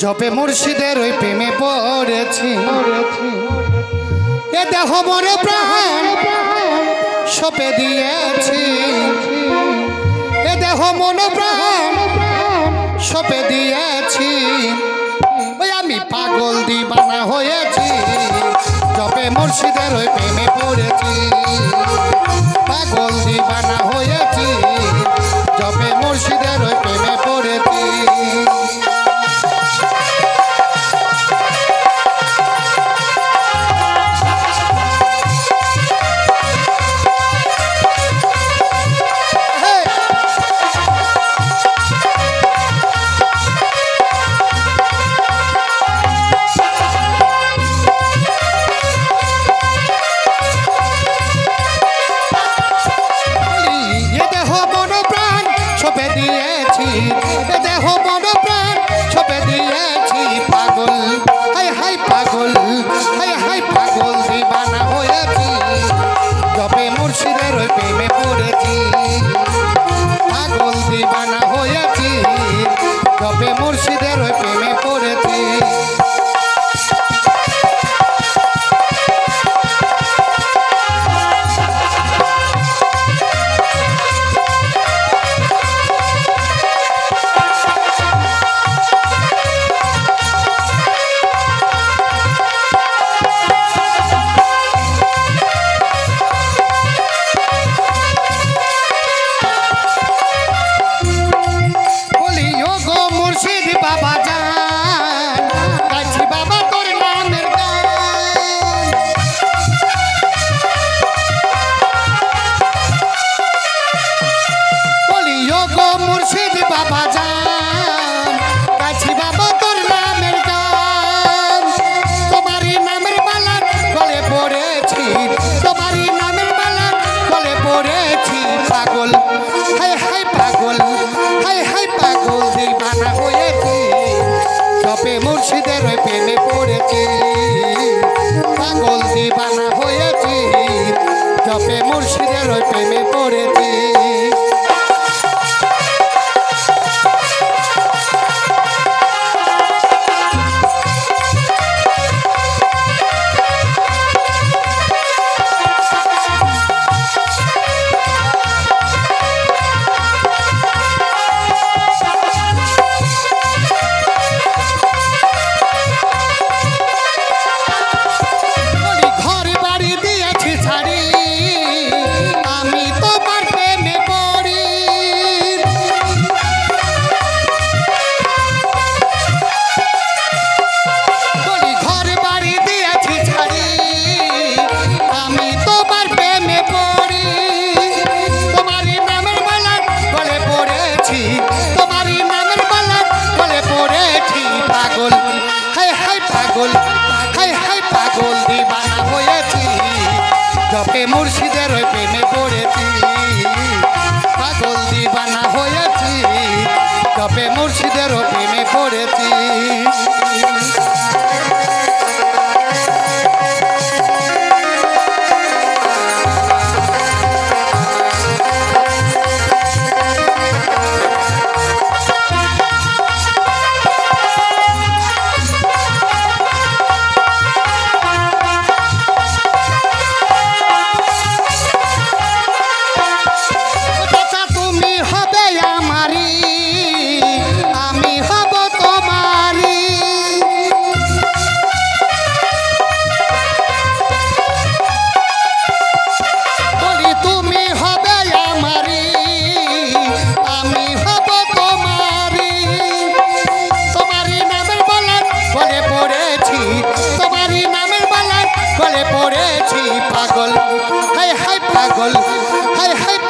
জপে মুর্শিদের ওই প্রেমে পড়েছি এ দেহ মনে প্রাণ সপে দিয়েছি এ দেহ মনে প্রাণ সপে দিয়েছি ওই আমি পাগল দিবানা হয়েছি জপে মুর্শিদের ওই প্রেমে পড়েছি পাগল দিবানা হয়েছি জপে মুর্শিদের ওই প্রেমে পড়েছি মুর্শিদের ওই প্রেমে পড়েছি পাগল দিবানা হয়েছি জপে মুর্শিদের ওই প্রেমে পড়েছি মুর্শিদের ওই প্রেমে পড়েছি পাগল দিবানা হয়েছি জপে মুর্শিদের ওই প্রেমে পড়েছি জপে মুর্শিদের ওই প্রেমে পড়েছি পাগল দিবানা হয়েছি জপে মুর্শিদের ওই প্রেমে পড়েছি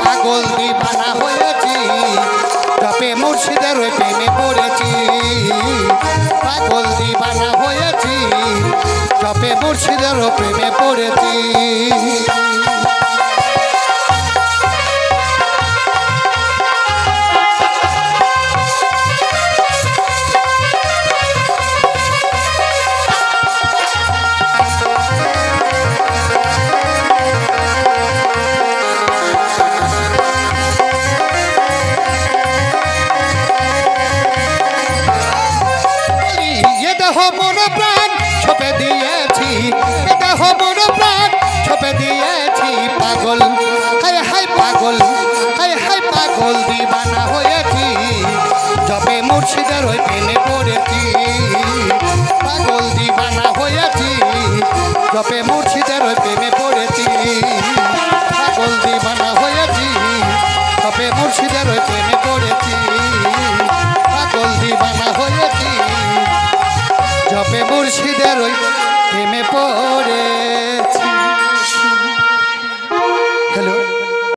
পাগল দিবানা হয়েছি জপে মুর্শিদের ওই প্রেমে পড়েছি পাগল দিবানা হয়েছি জপে মুর্শিদের ওই প্রেমে পড়েছি মন প্রাণ ছপে দিয়েছি, দেহ মন প্রাণ ছপে দিয়েছি। পাগল হায় হায় পাগল, হায় হায় পাগল দিবানা হয়েছি, জপে মুর্শিদের ওই প্রেমে পড়েছি। পাগল দিবানা হয়েছি, জপে মুর্শিদের ওই প্রেমে পড়েছি। পাগল দিবানা হয়েছি, জপে মুর্শিদের ওই প্রেমে পড়েছি। পাগল দিবানা হয়েছি, জপে মুর্শিদের ওই প্রেমে পড়ে।